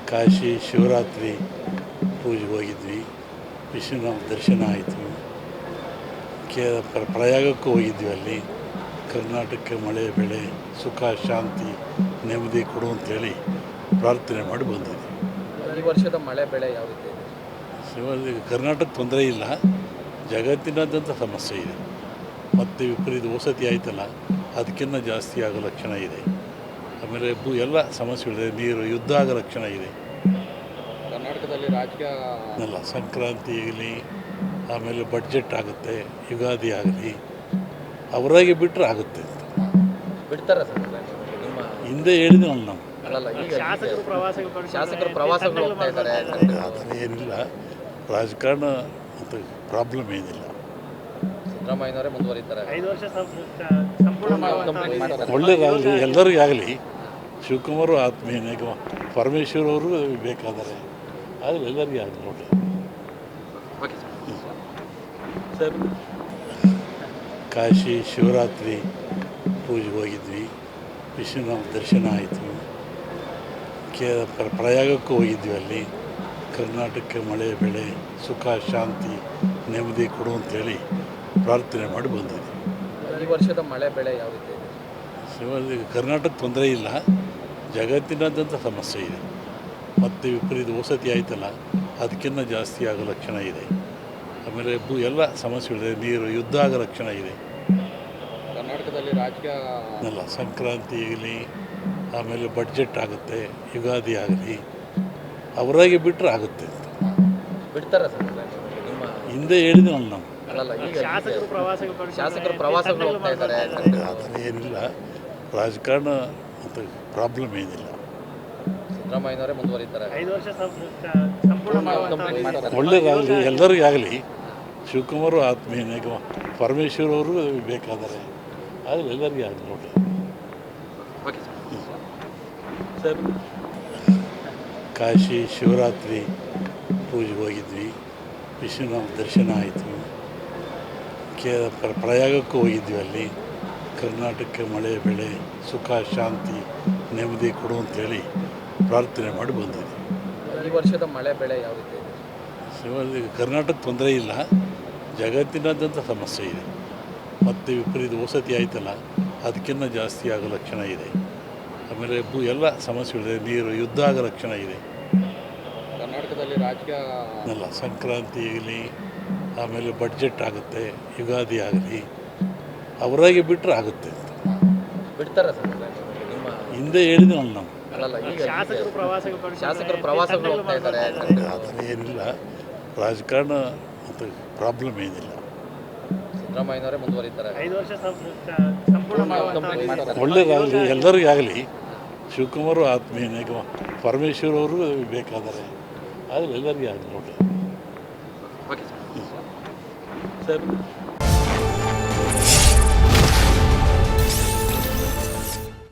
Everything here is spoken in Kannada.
ಕಾಶಿ ಶಿವರಾತ್ರಿ ಪೂಜೆಗೆ ಹೋಗಿದ್ವಿ. ವಿಶ್ವನಾಥ ದರ್ಶನ ಆಯಿತು. ಪ್ರಯಾಗಕ್ಕೂ ಹೋಗಿದ್ವಿ. ಅಲ್ಲಿ ಕರ್ನಾಟಕಕ್ಕೆ ಮಳೆ ಬೆಳೆ ಸುಖ ಶಾಂತಿ ನೆಮ್ಮದಿ ಕೊಡು ಅಂತೇಳಿ ಪ್ರಾರ್ಥನೆ ಮಾಡಿ ಬಂದಿದ್ವಿ. ಈ ವರ್ಷದ ಮಳೆ ಬೆಳೆ ಯಾವ ರೀತಿ ಇದೆ? ಕರ್ನಾಟಕ ತೊಂದರೆ ಇಲ್ಲ, ಜಗತ್ತಿನಾದ್ಯಂತ ಸಮಸ್ಯೆ ಇದೆ. ಮತ್ತು ವಿಪರೀತ ವಸತಿ ಆಯ್ತಲ್ಲ, ಅದಕ್ಕಿಂತ ಜಾಸ್ತಿ ಆಗೋ ಲಕ್ಷಣ ಇದೆ. ಆಮೇಲೆ ಎಲ್ಲ ಸಮಸ್ಯೆಗಳಿದೆ. ನೀರು ಯುದ್ಧ ಆಗೋ ಲಕ್ಷಣ ಇದೆ. ಕರ್ನಾಟಕದಲ್ಲಿ ರಾಜಕೀಯ ಅಲ್ಲ, ಸಂಕ್ರಾಂತಿ ಆಗಲಿ, ಆಮೇಲೆ ಬಡ್ಜೆಟ್ ಆಗುತ್ತೆ, ಯುಗಾದಿ ಆಗಲಿ, ಅವರಾಗಿ ಬಿಟ್ಟರೆ ಆಗುತ್ತೆ ಅಂತ ಬಿಡ್ತಾರ ಸರ್? ನಿಮ್ಮ ಹಿಂದೆ ಹೇಳಿದ್ನಲ್ಲ ನಾವು. ಅಲ್ಲಲ್ಲ, ಈಗ ಶಾಸಕರು ಪ್ರವಾಸಗಳು ಹೋಗ್ತಾ ಇದ್ದಾರೆ. ಅದನ್ನು ಏನಿಲ್ಲ, ರಾಜಕಾರಣ ಅಂತ ಪ್ರಾಬ್ಲಮ್ ಏನಿಲ್ಲ. ಸಿದ್ದರಾಮಯ್ಯನವರೇ ಮುಂದುವರಿತಾರೆ. 5 ವರ್ಷ ಸಂಪೂರ್ಣ ಒಳ್ಳೇದಾಗಲಿ, ಎಲ್ಲರಿಗೂ ಆಗಲಿ. ಶಿವಕುಮಾರು ಆತ್ಮೀಯನೇ, ಪರಮೇಶ್ವರ್ ಅವರು ಬೇಕಾದರೆ, ಆದರೆ ಎಲ್ಲರಿಗೂ ಆಗಲಿ ನೋಡಿ ಓಕೆ ಸರ್. ಕಾಶಿ ಶಿವರಾತ್ರಿ ಪೂಜೆಗೆ ಹೋಗಿದ್ವಿ. ವಿಶ್ವನಾಥ ದರ್ಶನ ಆಯಿತು. ಪ್ರಯಾಗಕ್ಕೂ ಹೋಗಿದ್ವಿ. ಅಲ್ಲಿ ಕರ್ನಾಟಕಕ್ಕೆ ಮಳೆ ಬೆಳೆ ಸುಖ ಶಾಂತಿ ನೆಮ್ಮದಿ ಕೊಡು ಅಂತೇಳಿ ಪ್ರಾರ್ಥನೆ ಮಾಡಿ ಬಂದಿದ್ವಿ. ಈ ವರ್ಷದ ಮಳೆ ಬೆಳೆ ಯಾವ ರೀತಿ ಇದೆ? ಕರ್ನಾಟಕ ತೊಂದರೆ ಇಲ್ಲ, ಜಗತ್ತಿನಾದ್ಯಂತ ಸಮಸ್ಯೆ ಇದೆ. ಮತ್ತು ವಿಪರೀತ ವಸತಿ ಆಯ್ತಲ್ಲ, ಅದಕ್ಕಿಂತ ಜಾಸ್ತಿ ಆಗೋ ಲಕ್ಷಣ ಇದೆ. ಆಮೇಲೆ ಎಲ್ಲ ಸಮಸ್ಯೆಗಳಿದೆ. ನೀರು ಯುದ್ಧ ಆಗೋ ಲಕ್ಷಣ ಇದೆ. ಕರ್ನಾಟಕದಲ್ಲಿ ರಾಜಕೀಯ ಅಲ್ಲ, ಸಂಕ್ರಾಂತಿ ಆಗಲಿ, ಆಮೇಲೆ ಬಡ್ಜೆಟ್ ಆಗುತ್ತೆ, ಯುಗಾದಿ ಆಗಲಿ, ಅವರಾಗಿ ಬಿಟ್ಟರೆ ಆಗುತ್ತೆ ಅಂತ ಬಿಡ್ತಾರ ಸರ್? ನಿಮ್ಮ ಹಿಂದೆ ಹೇಳಿದ್ನಲ್ಲ ನಾವು. ಅಲ್ಲಲ್ಲ, ಈಗ ಶಾಸಕರು ಪ್ರವಾಸಗಳು ಹೋಗ್ತಾ ಇದ್ದಾರೆ. ಅದನ್ನು ಏನಿಲ್ಲ, ರಾಜಕಾರಣ ಅಂತ ಪ್ರಾಬ್ಲಮ್ ಏನಿಲ್ಲ. ಸಿದ್ದರಾಮಯ್ಯನವರೇ ಮುಂದುವರಿತಾರೆ. 5 ವರ್ಷ ಸಂಪೂರ್ಣ ಒಳ್ಳೇದಾಗಲಿ, ಎಲ್ಲರಿಗೂ ಆಗಲಿ. ಶಿವಕುಮಾರು ಆತ್ಮೀಯನೇ, ಪರಮೇಶ್ವರ್ ಅವರು ಬೇಕಾದರೆ, ಆದರೆ ಎಲ್ಲರಿಗೂ ಆಗಲಿ ನೋಡಿ ಓಕೆ ಸರ್. ಕಾಶಿ ಶಿವರಾತ್ರಿ ಪೂಜೆಗೆ ಹೋಗಿದ್ವಿ. ವಿಶ್ವನಾಥ ದರ್ಶನ ಆಯಿತು. ಪ್ರಯಾಗಕ್ಕೂ ಹೋಗಿದ್ವಿ. ಅಲ್ಲಿ ಕರ್ನಾಟಕಕ್ಕೆ ಮಳೆ ಬೆಳೆ ಸುಖ ಶಾಂತಿ ನೆಮ್ಮದಿ ಕೊಡು ಅಂತೇಳಿ ಪ್ರಾರ್ಥನೆ ಮಾಡಿ ಬಂದಿದ್ವಿ. ಈ ವರ್ಷದ ಮಳೆ ಬೆಳೆ ಯಾವ ರೀತಿ ಇದೆ? ಕರ್ನಾಟಕ ತೊಂದರೆ ಇಲ್ಲ, ಜಗತ್ತಿನಾದ್ಯಂತ ಸಮಸ್ಯೆ ಇದೆ. ಮತ್ತು ವಿಪರೀತ ವಸತಿ ಆಯ್ತಲ್ಲ, ಅದಕ್ಕಿಂತ ಜಾಸ್ತಿ ಆಗೋ ಲಕ್ಷಣ ಇದೆ. ಆಮೇಲೆ ಎಲ್ಲ ಸಮಸ್ಯೆಗಳಿದೆ. ನೀರು ಯುದ್ಧ ಆಗೋ ಲಕ್ಷಣ ಇದೆ. ಕರ್ನಾಟಕದಲ್ಲಿ ರಾಜಕೀಯ ಅಲ್ಲ, ಸಂಕ್ರಾಂತಿ ಆಗಲಿ, ಆಮೇಲೆ ಬಡ್ಜೆಟ್ ಆಗುತ್ತೆ, ಯುಗಾದಿ ಆಗಲಿ, ಅವರಾಗಿ ಬಿಟ್ಟರೆ ಆಗುತ್ತೆ ಅಂತ ಬಿಡ್ತಾರ ಸರ್? ನಿಮ್ಮ ಹಿಂದೆ ಹೇಳಿದ್ನಲ್ಲ ನಾವು. ಅಲ್ಲಲ್ಲ, ಈಗ ಶಾಸಕರು ಪ್ರವಾಸಗಳು ಹೋಗ್ತಾ ಇದ್ದಾರೆ. ಅದನ್ನು ಏನಿಲ್ಲ, ರಾಜಕಾರಣ ಅಂತ ಪ್ರಾಬ್ಲಮ್ ಏನಿಲ್ಲ. ಸಿದ್ದರಾಮಯ್ಯನವರೇ ಮುಂದುವರಿತಾರೆ. 5 ವರ್ಷ ಸಂಪೂರ್ಣ ಒಳ್ಳೇದಾಗಲಿ, ಎಲ್ಲರಿಗೂ ಆಗಲಿ. ಶಿವಕುಮಾರು ಆತ್ಮೀಯನೇ, ಪರಮೇಶ್ವರ್ ಅವರು ಬೇಕಾದರೆ, ಆದರೆ ಎಲ್ಲರಿಗೂ ಆಗಲಿ ನೋಡಿ ಓಕೆ ಸರ್.